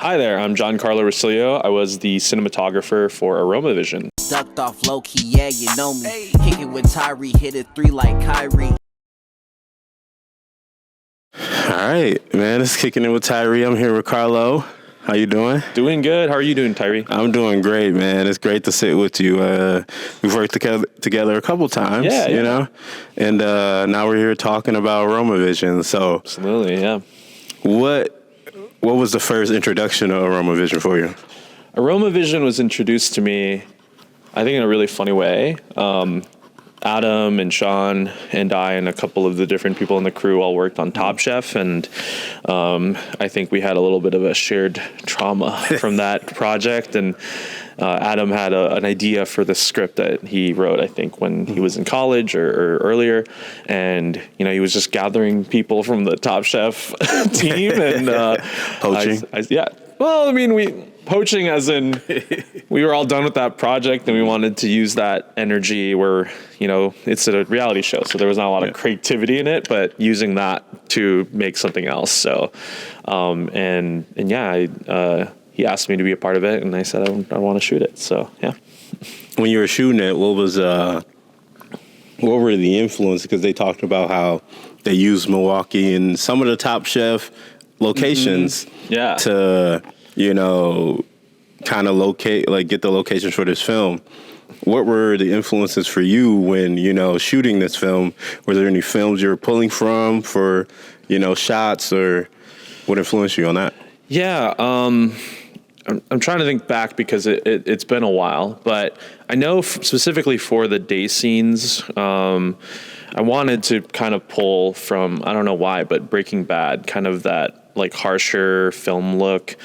Hi there, I'm John Carlo Rosillo. I was the cinematographer for Aromavision. Ducked off low key, yeah, you know me. Kick it with Tyree, hit it 3 like Kyrie. All right, man, it's Kicking It With Tyree. I'm here with Carlo. How you doing? Doing good. How are you doing, Tyree? I'm doing great, man. It's great to sit with you. We've worked together a couple times, you know, and now we're here talking about Aromavision. So, absolutely, yeah. What was the first introduction of Aromavision for you? Aromavision was introduced to me, I think, in a really funny way. Adam and Sean and I and a couple of the different people in the crew all worked on Top Chef, and I think we had a little bit of a shared trauma from that project. And Adam had an idea for the script that he wrote, I think, when he was in college or earlier, and he was just gathering people from the Top Chef team and poaching. Yeah. Well, I mean, poaching as in we were all done with that project and we wanted to use that energy where, it's a reality show. So there was not a lot of creativity in it, but using that to make something else. So, he asked me to be a part of it and I said, I want to shoot it. So, yeah. When you were shooting it, what were the influences? Because they talked about how they used Milwaukee and some of the Top Chef locations to, kind of locate, like get the locations for this film. What were the influences for you when, shooting this film? Were there any films you were pulling from for, shots, or what influenced you on that? Yeah. I'm trying to think back because it's been a while, but I know specifically for the day scenes, I wanted to kind of pull from, I don't know why, but Breaking Bad, kind of that like harsher film look,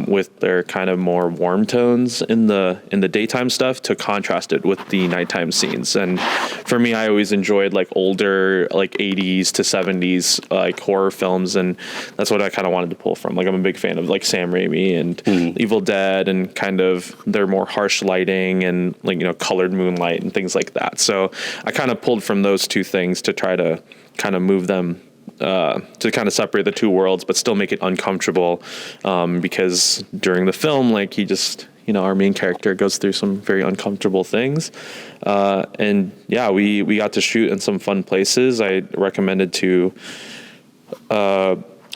with their kind of more warm tones in the daytime stuff to contrast it with the nighttime scenes. And for me, I always enjoyed like older, like 80s to 70s, like horror films. And that's what I kind of wanted to pull from. Like, I'm a big fan of like Sam Raimi and Evil Dead and kind of their more harsh lighting and like, colored moonlight and things like that. So I kind of pulled from those two things to try to kind of move them to kind of separate the two worlds, but still make it uncomfortable, because during the film, like, he just, our main character goes through some very uncomfortable things. And yeah, we got to shoot in some fun places. I recommended to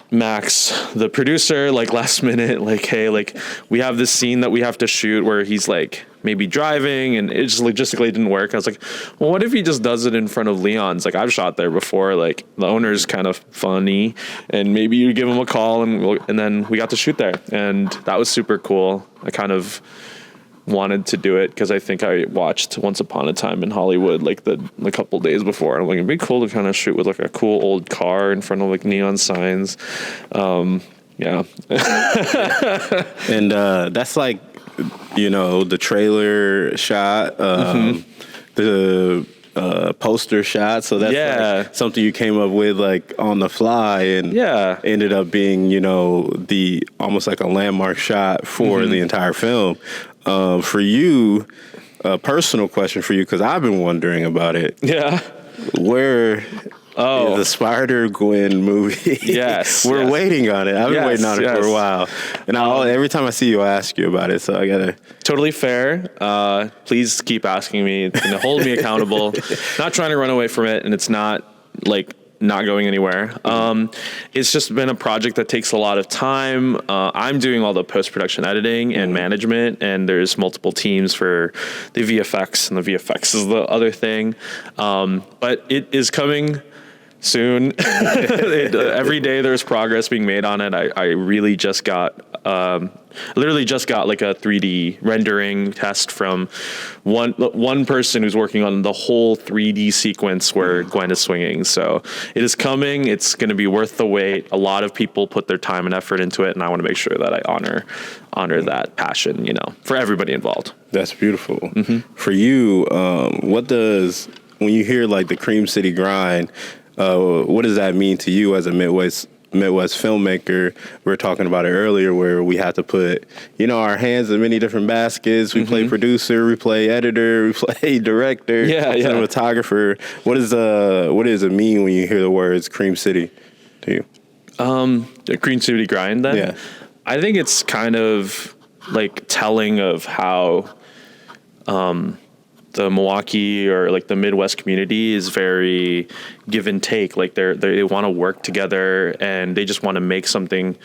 Max, the producer, like last minute, like, hey, like, we have this scene that we have to shoot where he's like maybe driving and it just logistically didn't work. I was like, well, what if he just does it in front of Leon's? Like, I've shot there before, like, the owner's kind of funny, and maybe you give him a call, and then we got to shoot there, and that was super cool. I kind of wanted to do it because I think I watched Once Upon a Time in Hollywood like the couple days before. And I'm like, it'd be cool to kind of shoot with like a cool old car in front of like neon signs. Yeah. And that's like, the trailer shot, the poster shot. So that's like something you came up with like on the fly, and ended up being, the almost like a landmark shot for the entire film. For you, a personal question for you, because I've been wondering about it. Yeah. Where the Spider-Gwen movie? Yes. We're waiting on it. I've been waiting on it for a while. And every time I see you, I ask you about it. So I got to. Totally fair. Please keep asking me. It's going to hold me accountable. Not trying to run away from it. And it's not like not going anywhere. It's just been a project that takes a lot of time. I'm doing all the post-production editing and management, and there's multiple teams for the VFX, and the VFX is the other thing. But it is coming soon. Every day there's progress being made on it. I really just got literally just got like a 3D rendering test from one person who's working on the whole 3D sequence where Gwen is swinging. So it is coming. It's going to be worth the wait. A lot of people put their time and effort into it, and I want to make sure that I honor that passion, for everybody involved. That's beautiful. For you, when you hear like the Cream City grind, what does that mean to you as a Midwest filmmaker? We were talking about it earlier, where we have to put, our hands in many different baskets. We play producer, we play editor, we play director, cinematographer. What does it mean when you hear the words Cream City to you? The Cream City grind then? Yeah. I think it's kind of like telling of how the Milwaukee or like the Midwest community is very give and take. Like they want to work together and they just want to make something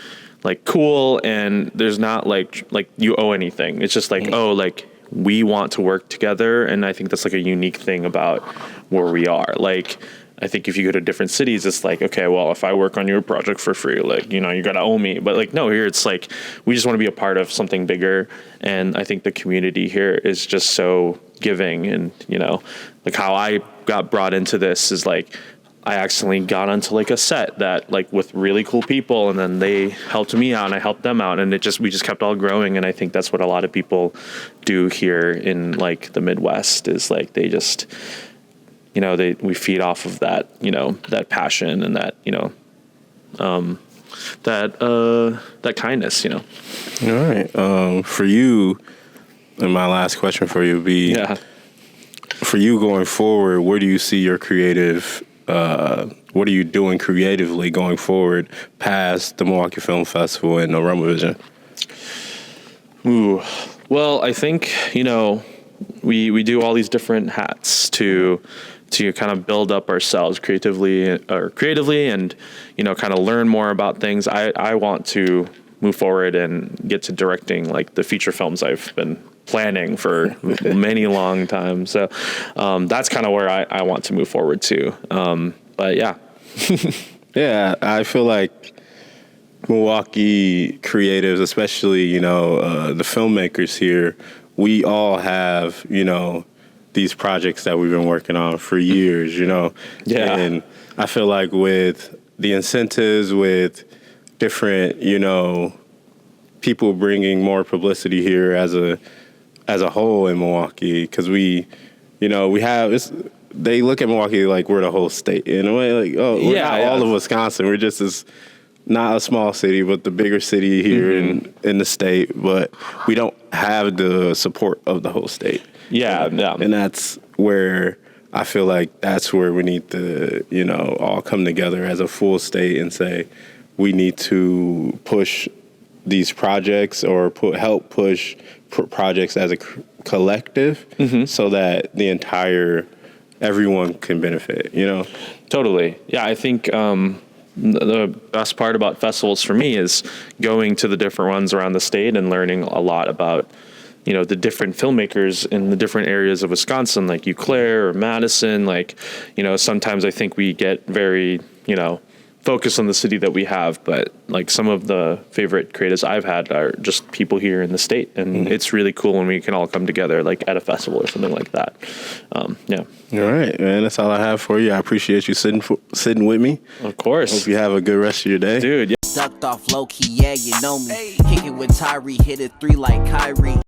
like cool. And there's not like you owe anything. It's just like, oh, like we want to work together. And I think that's like a unique thing about where we are. Like, I think if you go to different cities, it's like, okay, well, if I work on your project for free, like, you know, you got to owe me. But like, no, here it's like, we just want to be a part of something bigger. And I think the community here is just so giving. And, you know, like how I got brought into this is like, I accidentally got onto like a set that like with really cool people, and then they helped me out and I helped them out. And we just kept all growing. And I think that's what a lot of people do here in like the Midwest is like, they just, you know, we feed off of that, you know, that passion and that, you know, that kindness, you know. All right. For you, and my last question for you would be, for you going forward, where do you see your creative, what are you doing creatively going forward past the Milwaukee Film Festival and Aromavision? Ooh, well, I think, you know, we do all these different hats to kind of build up ourselves creatively and, you know, kind of learn more about things. I want to move forward and get to directing like the feature films I've been planning for many long time. So that's kind of where I want to move forward to. But yeah. Yeah, I feel like Milwaukee creatives, especially, you know, the filmmakers here, we all have, you know, these projects that we've been working on for years, you know? Yeah. And I feel like with the incentives, with different, you know, people bringing more publicity here as a whole in Milwaukee, because we, you know, they look at Milwaukee like we're the whole state in a way, like, oh, we're not all of Wisconsin. We're just not a small city, but the bigger city here in the state, but we don't have the support of the whole state. Yeah. And that's where I feel like that's where we need to, you know, all come together as a full state and say we need to push these projects or help push projects as a collective so that everyone can benefit, you know? Totally. Yeah, I think the best part about festivals for me is going to the different ones around the state and learning a lot about, you know, the different filmmakers in the different areas of Wisconsin, like Eau Claire or Madison. Like, you know, sometimes I think we get very, you know, focused on the city that we have, but like some of the favorite creatives I've had are just people here in the state. And it's really cool when we can all come together like at a festival or something like that. Yeah. All right, man. That's all I have for you. I appreciate you sitting with me. Of course. Hope you have a good rest of your day. Dude. Yeah. Ducked off low key, yeah, you know me. Kickin' with Tyree, hit it 3 like Kyrie.